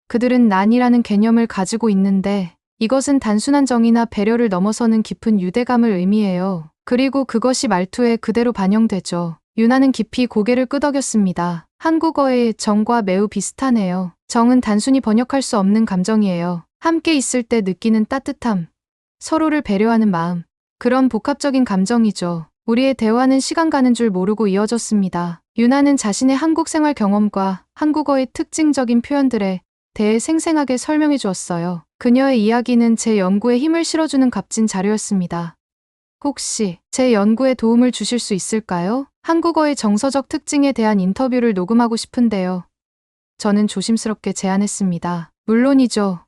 그들은 난이라는 개념을 가지고 있는데 이것은 단순한 정의나 배려를 넘어서는 깊은 유대감을 의미해요. 그리고 그것이 말투에 그대로 반영되죠. 유나는 깊이 고개를 끄덕였습니다. 한국어의 정과 매우 비슷하네요. 정은 단순히 번역할 수 없는 감정이에요. 함께 있을 때 느끼는 따뜻함, 서로를 배려하는 마음, 그런 복합적인 감정이죠. 우리의 대화는 시간 가는 줄 모르고 이어졌습니다. 유나는 자신의 한국 생활 경험과 한국어의 특징적인 표현들에 대해 생생하게 설명해 주었어요. 그녀의 이야기는 제 연구에 힘을 실어주는 값진 자료였습니다. 혹시 제 연구에 도움을 주실 수 있을까요? 한국어의 정서적 특징에 대한 인터뷰를 녹음하고 싶은데요. 저는 조심스럽게 제안했습니다. 물론이죠.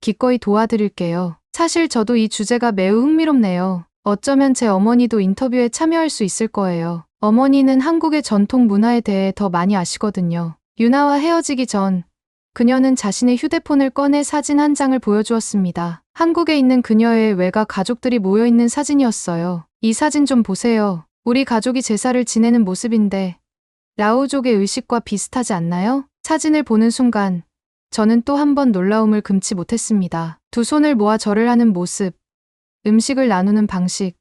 기꺼이 도와드릴게요. 사실 저도 이 주제가 매우 흥미롭네요. 어쩌면 제 어머니도 인터뷰에 참여할 수 있을 거예요. 어머니는 한국의 전통 문화에 대해 더 많이 아시거든요. 유나와 헤어지기 전 그녀는 자신의 휴대폰을 꺼내 사진 한 장을 보여주었습니다. 한국에 있는 그녀의 외가 가족들이 모여있는 사진이었어요. 이 사진 좀 보세요. 우리 가족이 제사를 지내는 모습인데 라오족의 의식과 비슷하지 않나요? 사진을 보는 순간 저는 또 한 번 놀라움을 금치 못했습니다. 두 손을 모아 절을 하는 모습, 음식을 나누는 방식,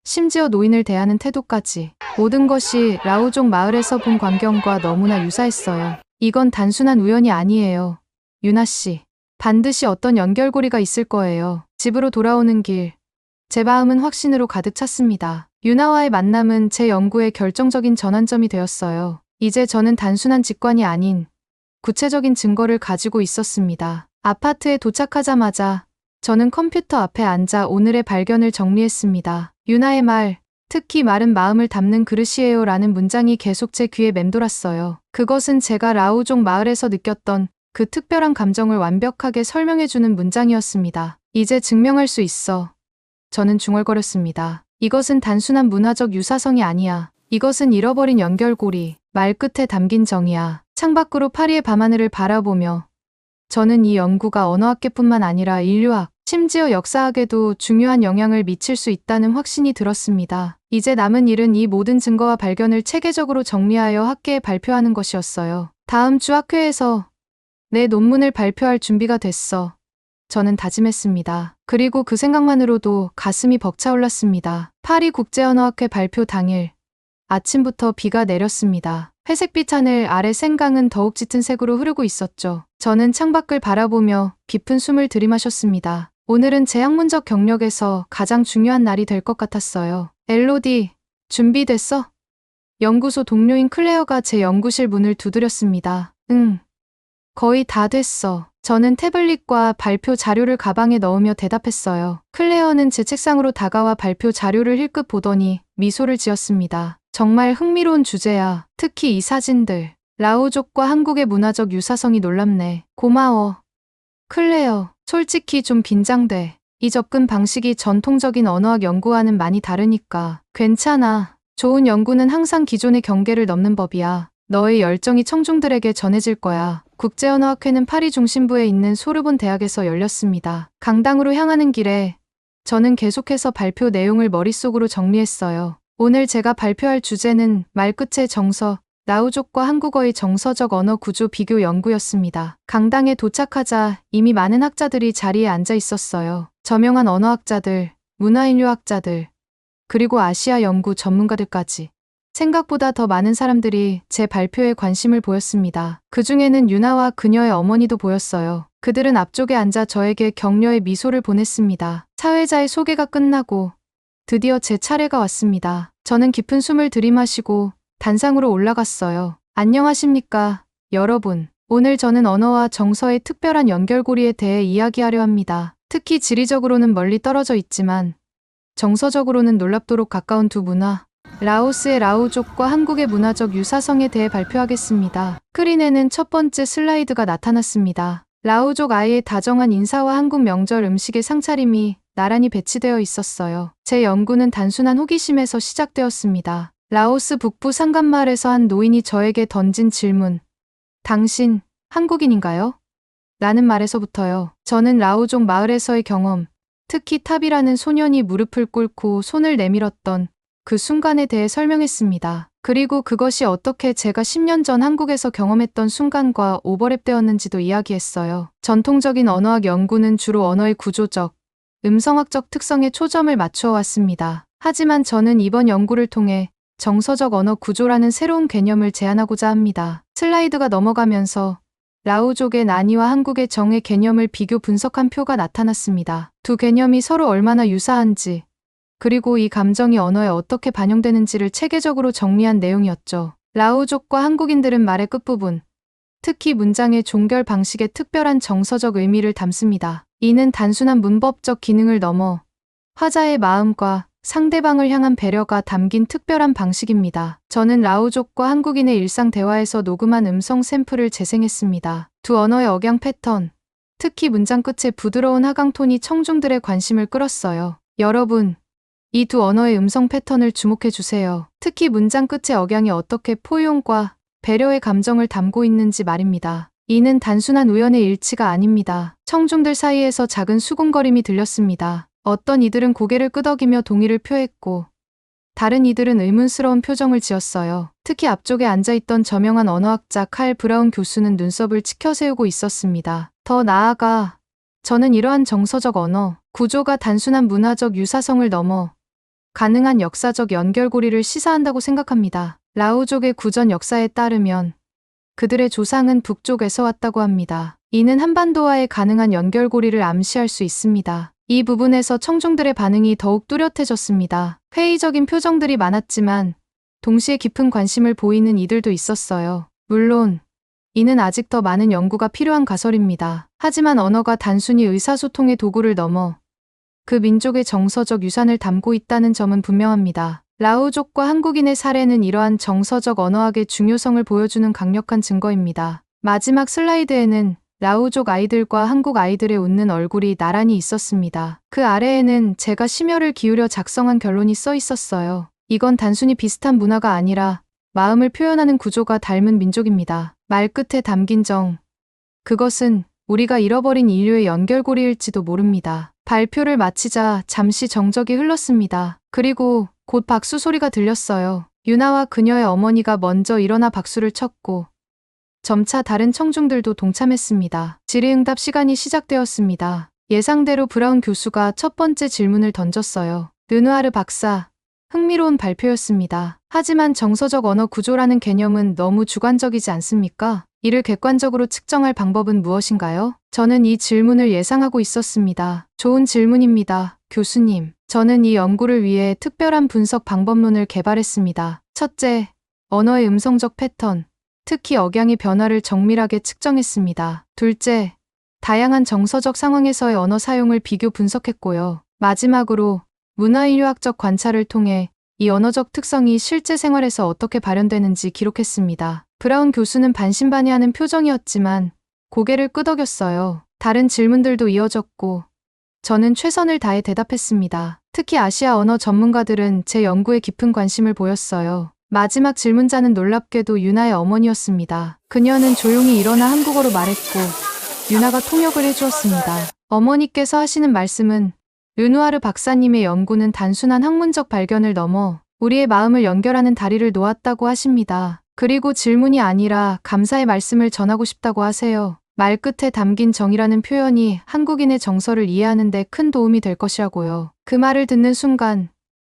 심지어 노인을 대하는 태도까지 모든 것이 라오족 마을에서 본 광경과 너무나 유사했어요. 이건 단순한 우연이 아니에요. 유나 씨, 반드시 어떤 연결고리가 있을 거예요. 집으로 돌아오는 길, 제 마음은 확신으로 가득 찼습니다. 유나와의 만남은 제 연구의 결정적인 전환점이 되었어요. 이제 저는 단순한 직관이 아닌 구체적인 증거를 가지고 있었습니다. 아파트에 도착하자마자 저는 컴퓨터 앞에 앉아 오늘의 발견을 정리했습니다. 유나의 말, 특히 마른 마음을 담는 그릇이에요 라는 문장이 계속 제 귀에 맴돌았어요. 그것은 제가 라오족 마을에서 느꼈던 그 특별한 감정을 완벽하게 설명해주는 문장이었습니다. 이제 증명할 수 있어. 저는 중얼거렸습니다. 이것은 단순한 문화적 유사성이 아니야. 이것은 잃어버린 연결고리, 말끝에 담긴 정이야. 창밖으로 파리의 밤하늘을 바라보며 저는 이 연구가 언어학계뿐만 아니라 인류학, 심지어 역사학에도 중요한 영향을 미칠 수 있다는 확신이 들었습니다. 이제 남은 일은 이 모든 증거와 발견을 체계적으로 정리하여 학계에 발표하는 것이었어요. 다음 주 학회에서 내 논문을 발표할 준비가 됐어. 저는 다짐했습니다. 그리고 그 생각만으로도 가슴이 벅차올랐습니다. 파리 국제언어학회 발표 당일 아침부터 비가 내렸습니다. 회색빛 하늘 아래 생강은 더욱 짙은 색으로 흐르고 있었죠. 저는 창밖을 바라보며 깊은 숨을 들이마셨습니다. 오늘은 제 학문적 경력에서 가장 중요한 날이 될 것 같았어요. 엘로디, 준비됐어? 연구소 동료인 클레어가 제 연구실 문을 두드렸습니다. 응. 거의 다 됐어. 저는 태블릿과 발표 자료를 가방에 넣으며 대답했어요. 클레어는 제 책상으로 다가와 발표 자료를 힐끗 보더니 미소를 지었습니다. 정말 흥미로운 주제야. 특히 이 사진들. 라오족과 한국의 문화적 유사성이 놀랍네. 고마워. 클레어, 솔직히 좀 긴장돼. 이 접근 방식이 전통적인 언어학 연구와는 많이 다르니까. 괜찮아. 좋은 연구는 항상 기존의 경계를 넘는 법이야. 너의 열정이 청중들에게 전해질 거야. 국제언어학회는 파리 중심부에 있는 소르본 대학에서 열렸습니다. 강당으로 향하는 길에 저는 계속해서 발표 내용을 머릿속으로 정리했어요. 오늘 제가 발표할 주제는 말끝의 정서, 라오족과 한국어의 정서적 언어 구조 비교 연구였습니다. 강당에 도착하자 이미 많은 학자들이 자리에 앉아 있었어요. 저명한 언어학자들, 문화인류학자들, 그리고 아시아 연구 전문가들까지. 생각보다 더 많은 사람들이 제 발표에 관심을 보였습니다. 그 중에는 유나와 그녀의 어머니도 보였어요. 그들은 앞쪽에 앉아 저에게 격려의 미소를 보냈습니다. 사회자의 소개가 끝나고 드디어 제 차례가 왔습니다. 저는 깊은 숨을 들이마시고 단상으로 올라갔어요. 안녕하십니까, 여러분. 오늘 저는 언어와 정서의 특별한 연결고리에 대해 이야기하려 합니다. 특히 지리적으로는 멀리 떨어져 있지만 정서적으로는 놀랍도록 가까운 두 문화, 라오스의 라오족과 한국의 문화적 유사성에 대해 발표하겠습니다. 스크린에는 첫 번째 슬라이드가 나타났습니다. 라오족 아이의 다정한 인사와 한국 명절 음식의 상차림이 나란히 배치되어 있었어요. 제 연구는 단순한 호기심에서 시작되었습니다. 라오스 북부 상간마을에서 한 노인이 저에게 던진 질문. 당신, 한국인인가요? 라는 말에서부터요. 저는 라오족 마을에서의 경험, 특히 탑이라는 소년이 무릎을 꿇고 손을 내밀었던 그 순간에 대해 설명했습니다. 그리고 그것이 어떻게 제가 10년 전 한국에서 경험했던 순간과 오버랩되었는지도 이야기했어요. 전통적인 언어학 연구는 주로 언어의 구조적, 음성학적 특성에 초점을 맞추어 왔습니다. 하지만 저는 이번 연구를 통해 정서적 언어 구조라는 새로운 개념을 제안하고자 합니다. 슬라이드가 넘어가면서 라오족의 난이와 한국의 정의 개념을 비교 분석한 표가 나타났습니다. 두 개념이 서로 얼마나 유사한지, 그리고 이 감정이 언어에 어떻게 반영되는지를 체계적으로 정리한 내용이었죠. 라오족과 한국인들은 말의 끝부분, 특히 문장의 종결 방식에 특별한 정서적 의미를 담습니다. 이는 단순한 문법적 기능을 넘어 화자의 마음과 상대방을 향한 배려가 담긴 특별한 방식입니다. 저는 라오족과 한국인의 일상 대화에서 녹음한 음성 샘플을 재생했습니다. 두 언어의 억양 패턴, 특히 문장 끝의 부드러운 하강톤이 청중들의 관심을 끌었어요. 여러분, 이 두 언어의 음성 패턴을 주목해 주세요. 특히 문장 끝의 억양이 어떻게 포용과 배려의 감정을 담고 있는지 말입니다. 이는 단순한 우연의 일치가 아닙니다. 청중들 사이에서 작은 수군거림이 들렸습니다. 어떤 이들은 고개를 끄덕이며 동의를 표했고, 다른 이들은 의문스러운 표정을 지었어요. 특히 앞쪽에 앉아있던 저명한 언어학자 칼 브라운 교수는 눈썹을 치켜세우고 있었습니다. 더 나아가 저는 이러한 정서적 언어 구조가 단순한 문화적 유사성을 넘어 가능한 역사적 연결고리를 시사한다고 생각합니다. 라오족의 구전 역사에 따르면 그들의 조상은 북쪽에서 왔다고 합니다. 이는 한반도와의 가능한 연결고리를 암시할 수 있습니다. 이 부분에서 청중들의 반응이 더욱 뚜렷해졌습니다. 회의적인 표정들이 많았지만 동시에 깊은 관심을 보이는 이들도 있었어요. 물론 이는 아직 더 많은 연구가 필요한 가설입니다. 하지만 언어가 단순히 의사소통의 도구를 넘어 그 민족의 정서적 유산을 담고 있다는 점은 분명합니다. 라오족과 한국인의 사례는 이러한 정서적 언어학의 중요성을 보여주는 강력한 증거입니다. 마지막 슬라이드에는 라오족 아이들과 한국 아이들의 웃는 얼굴이 나란히 있었습니다. 그 아래에는 제가 심혈을 기울여 작성한 결론이 써 있었어요. 이건 단순히 비슷한 문화가 아니라 마음을 표현하는 구조가 닮은 민족입니다. 말끝에 담긴 정, 그것은 우리가 잃어버린 인류의 연결고리일지도 모릅니다. 발표를 마치자 잠시 정적이 흘렀습니다. 그리고 곧 박수 소리가 들렸어요. 유나와 그녀의 어머니가 먼저 일어나 박수를 쳤고 점차 다른 청중들도 동참했습니다. 질의응답 시간이 시작되었습니다. 예상대로 브라운 교수가 첫 번째 질문을 던졌어요. 르누아르 박사, 흥미로운 발표였습니다. 하지만 정서적 언어 구조라는 개념은 너무 주관적이지 않습니까? 이를 객관적으로 측정할 방법은 무엇인가요? 저는 이 질문을 예상하고 있었습니다. 좋은 질문입니다, 교수님. 저는 이 연구를 위해 특별한 분석 방법론을 개발했습니다. 첫째, 언어의 음성적 패턴, 특히 억양의 변화를 정밀하게 측정했습니다. 둘째, 다양한 정서적 상황에서의 언어 사용을 비교 분석했고요. 마지막으로 문화인류학적 관찰을 통해 이 언어적 특성이 실제 생활에서 어떻게 발현되는지 기록했습니다. 브라운 교수는 반신반의하는 표정이었지만 고개를 끄덕였어요. 다른 질문들도 이어졌고 저는 최선을 다해 대답했습니다. 특히 아시아 언어 전문가들은 제 연구에 깊은 관심을 보였어요. 마지막 질문자는 놀랍게도 유나의 어머니였습니다. 그녀는 조용히 일어나 한국어로 말했고 유나가 통역을 해주었습니다. 어머니께서 하시는 말씀은 르누아르 박사님의 연구는 단순한 학문적 발견을 넘어 우리의 마음을 연결하는 다리를 놓았다고 하십니다. 그리고 질문이 아니라 감사의 말씀을 전하고 싶다고 하세요. 말끝에 담긴 정이라는 표현이 한국인의 정서를 이해하는 데 큰 도움이 될 것이라고요. 그 말을 듣는 순간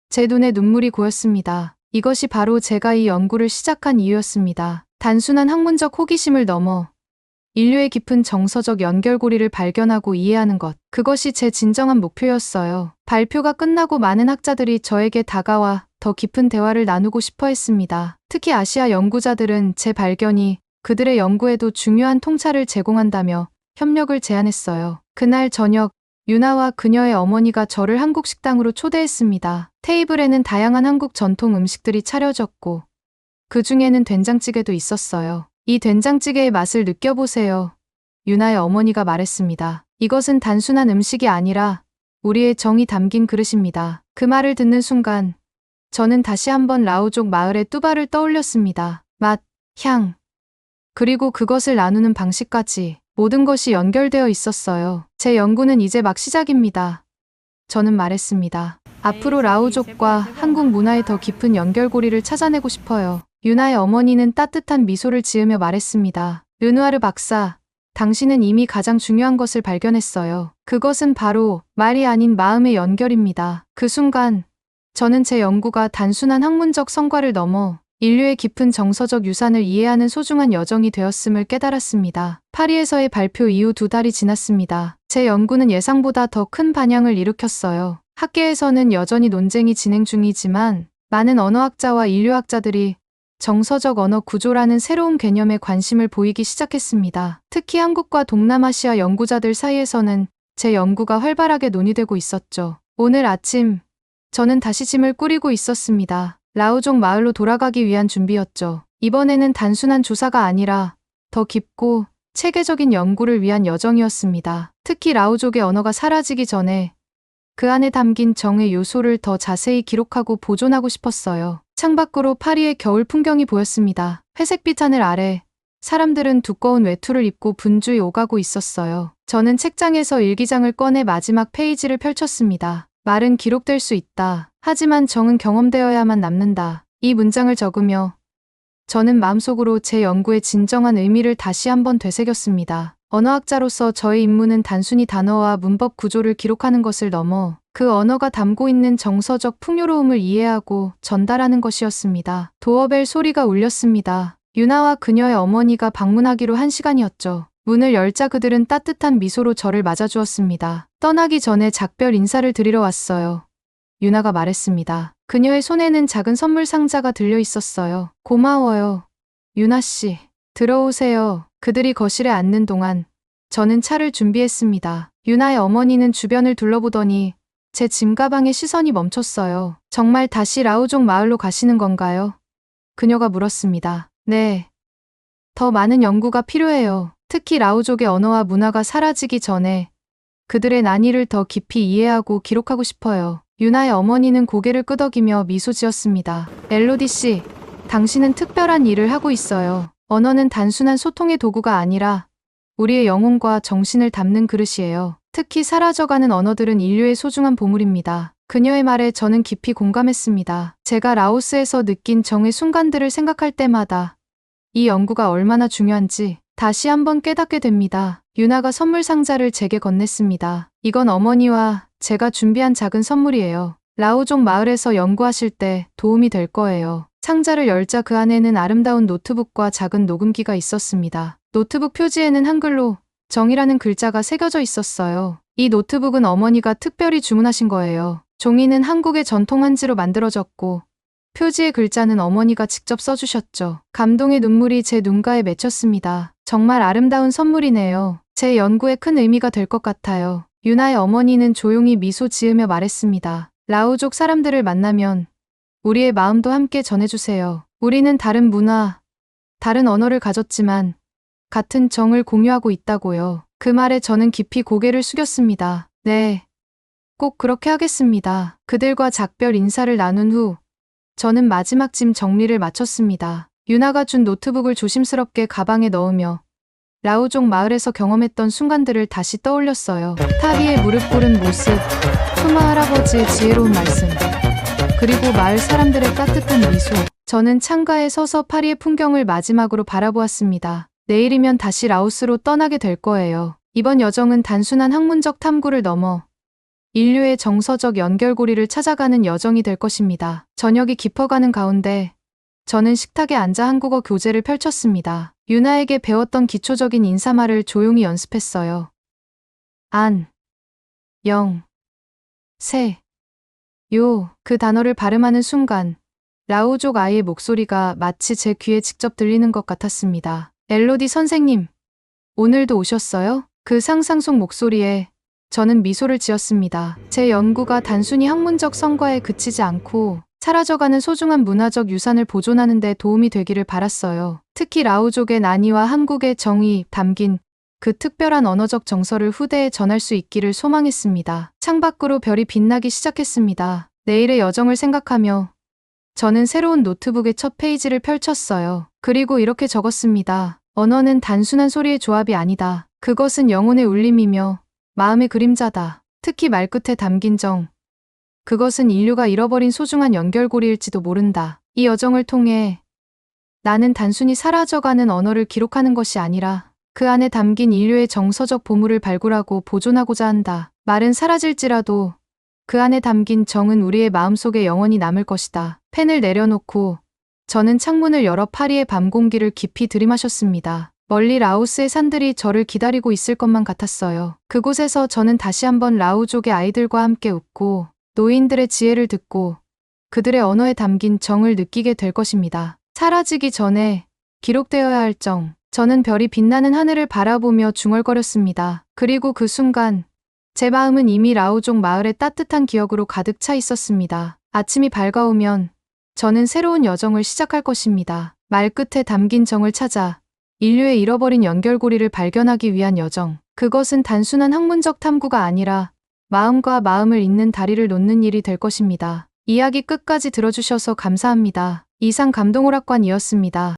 제 눈에 눈물이 고였습니다. 이것이 바로 제가 이 연구를 시작한 이유였습니다. 단순한 학문적 호기심을 넘어 인류의 깊은 정서적 연결고리를 발견하고 이해하는 것. 그것이 제 진정한 목표였어요. 발표가 끝나고 많은 학자들이 저에게 다가와 더 깊은 대화를 나누고 싶어 했습니다. 특히 아시아 연구자들은 제 발견이 그들의 연구에도 중요한 통찰을 제공한다며 협력을 제안했어요. 그날 저녁, 유나와 그녀의 어머니가 저를 한국 식당으로 초대했습니다. 테이블에는 다양한 한국 전통 음식들이 차려졌고 그 중에는 된장찌개도 있었어요. 이 된장찌개의 맛을 느껴보세요. 유나의 어머니가 말했습니다. 이것은 단순한 음식이 아니라 우리의 정이 담긴 그릇입니다. 그 말을 듣는 순간 저는 다시 한번 라오족 마을의 뚜바를 떠올렸습니다. 맛, 향, 그리고 그것을 나누는 방식까지 모든 것이 연결되어 있었어요. 제 연구는 이제 막 시작입니다. 저는 말했습니다. 앞으로 라오족과 한국 문화의 더 깊은 연결고리를 찾아내고 싶어요. 유나의 어머니는 따뜻한 미소를 지으며 말했습니다. 르누아르 박사, 당신은 이미 가장 중요한 것을 발견했어요. 그것은 바로 말이 아닌 마음의 연결입니다. 그 순간 저는 제 연구가 단순한 학문적 성과를 넘어 인류의 깊은 정서적 유산을 이해하는 소중한 여정이 되었음을 깨달았습니다. 파리에서의 발표 이후 2달이 지났습니다. 제 연구는 예상보다 더 큰 반향을 일으켰어요. 학계에서는 여전히 논쟁이 진행 중이지만 많은 언어학자와 인류학자들이 정서적 언어 구조라는 새로운 개념에 관심을 보이기 시작했습니다. 특히 한국과 동남아시아 연구자들 사이에서는 제 연구가 활발하게 논의되고 있었죠. 오늘 아침 저는 다시 짐을 꾸리고 있었습니다. 라오족 마을로 돌아가기 위한 준비였죠. 이번에는 단순한 조사가 아니라 더 깊고 체계적인 연구를 위한 여정이었습니다. 특히 라오족의 언어가 사라지기 전에 그 안에 담긴 정의 요소를 더 자세히 기록하고 보존하고 싶었어요. 창밖으로 파리의 겨울 풍경이 보였습니다. 회색빛 하늘 아래 사람들은 두꺼운 외투를 입고 분주히 오가고 있었어요. 저는 책장에서 일기장을 꺼내 마지막 페이지를 펼쳤습니다. 말은 기록될 수 있다. 하지만 정은 경험되어야만 남는다. 이 문장을 적으며 저는 마음속으로 제 연구의 진정한 의미를 다시 한번 되새겼습니다. 언어학자로서 저의 임무는 단순히 단어와 문법 구조를 기록하는 것을 넘어 그 언어가 담고 있는 정서적 풍요로움을 이해하고 전달하는 것이었습니다. 도어벨 소리가 울렸습니다. 유나와 그녀의 어머니가 방문하기로 한 시간이었죠. 문을 열자 그들은 따뜻한 미소로 저를 맞아주었습니다. 떠나기 전에 작별 인사를 드리러 왔어요. 유나가 말했습니다. 그녀의 손에는 작은 선물 상자가 들려 있었어요. 고마워요. 유나 씨, 들어오세요. 그들이 거실에 앉는 동안 저는 차를 준비했습니다. 유나의 어머니는 주변을 둘러보더니 제 짐가방에 시선이 멈췄어요. 정말 다시 라오족 마을로 가시는 건가요? 그녀가 물었습니다. 네. 더 많은 연구가 필요해요. 특히 라오족의 언어와 문화가 사라지기 전에 그들의 난이를 더 깊이 이해하고 기록하고 싶어요. 유나의 어머니는 고개를 끄덕이며 미소 지었습니다. 엘로디 씨, 당신은 특별한 일을 하고 있어요. 언어는 단순한 소통의 도구가 아니라 우리의 영혼과 정신을 담는 그릇이에요. 특히 사라져가는 언어들은 인류의 소중한 보물입니다. 그녀의 말에 저는 깊이 공감했습니다. 제가 라오스에서 느낀 정의 순간들을 생각할 때마다 이 연구가 얼마나 중요한지 다시 한번 깨닫게 됩니다. 유나가 선물 상자를 제게 건넸습니다. 이건 어머니와 제가 준비한 작은 선물이에요. 라오족 마을에서 연구하실 때 도움이 될 거예요. 상자를 열자 그 안에는 아름다운 노트북과 작은 녹음기가 있었습니다. 노트북 표지에는 한글로 정이라는 글자가 새겨져 있었어요. 이 노트북은 어머니가 특별히 주문하신 거예요. 종이는 한국의 전통 한지로 만들어졌고 표지의 글자는 어머니가 직접 써주셨죠. 감동의 눈물이 제 눈가에 맺혔습니다. 정말 아름다운 선물이네요. 제 연구에 큰 의미가 될 것 같아요. 유나의 어머니는 조용히 미소 지으며 말했습니다. 라오족 사람들을 만나면 우리의 마음도 함께 전해주세요. 우리는 다른 문화, 다른 언어를 가졌지만 같은 정을 공유하고 있다고요. 그 말에 저는 깊이 고개를 숙였습니다. 네, 꼭 그렇게 하겠습니다. 그들과 작별 인사를 나눈 후 저는 마지막 짐 정리를 마쳤습니다. 유나가 준 노트북을 조심스럽게 가방에 넣으며 라오족 마을에서 경험했던 순간들을 다시 떠올렸어요. 탑 위에 무릎 꿇은 모습, 푸마 할아버지의 지혜로운 말씀, 그리고 마을 사람들의 따뜻한 미소. 저는 창가에 서서 파리의 풍경을 마지막으로 바라보았습니다. 내일이면 다시 라오스로 떠나게 될 거예요. 이번 여정은 단순한 학문적 탐구를 넘어 인류의 정서적 연결고리를 찾아가는 여정이 될 것입니다. 저녁이 깊어가는 가운데 저는 식탁에 앉아 한국어 교재를 펼쳤습니다. 유나에게 배웠던 기초적인 인사말을 조용히 연습했어요. 안, 영, 세, 요. 그 단어를 발음하는 순간 라오족 아이의 목소리가 마치 제 귀에 직접 들리는 것 같았습니다. 엘로디 선생님, 오늘도 오셨어요? 그 상상 속 목소리에 저는 미소를 지었습니다. 제 연구가 단순히 학문적 성과에 그치지 않고 사라져가는 소중한 문화적 유산을 보존하는 데 도움이 되기를 바랐어요. 특히 라오족의 난이와 한국의 정이 담긴 그 특별한 언어적 정서를 후대에 전할 수 있기를 소망했습니다. 창밖으로 별이 빛나기 시작했습니다. 내일의 여정을 생각하며 저는 새로운 노트북의 첫 페이지를 펼쳤어요. 그리고 이렇게 적었습니다. 언어는 단순한 소리의 조합이 아니다. 그것은 영혼의 울림이며 마음의 그림자다. 특히 말끝에 담긴 정, 그것은 인류가 잃어버린 소중한 연결고리일지도 모른다. 이 여정을 통해 나는 단순히 사라져가는 언어를 기록하는 것이 아니라 그 안에 담긴 인류의 정서적 보물을 발굴하고 보존하고자 한다. 말은 사라질지라도 그 안에 담긴 정은 우리의 마음속에 영원히 남을 것이다. 펜을 내려놓고 저는 창문을 열어 파리의 밤 공기를 깊이 들이마셨습니다. 멀리 라오스의 산들이 저를 기다리고 있을 것만 같았어요. 그곳에서 저는 다시 한번 라우족의 아이들과 함께 웃고 노인들의 지혜를 듣고 그들의 언어에 담긴 정을 느끼게 될 것입니다. 사라지기 전에 기록되어야 할 정. 저는 별이 빛나는 하늘을 바라보며 중얼거렸습니다. 그리고 그 순간 제 마음은 이미 라우족 마을의 따뜻한 기억으로 가득 차 있었습니다. 아침이 밝아오면 저는 새로운 여정을 시작할 것입니다. 말 끝에 담긴 정을 찾아 인류의 잃어버린 연결고리를 발견하기 위한 여정. 그것은 단순한 학문적 탐구가 아니라 마음과 마음을 잇는 다리를 놓는 일이 될 것입니다. 이야기 끝까지 들어주셔서 감사합니다. 이상 감동오락관이었습니다.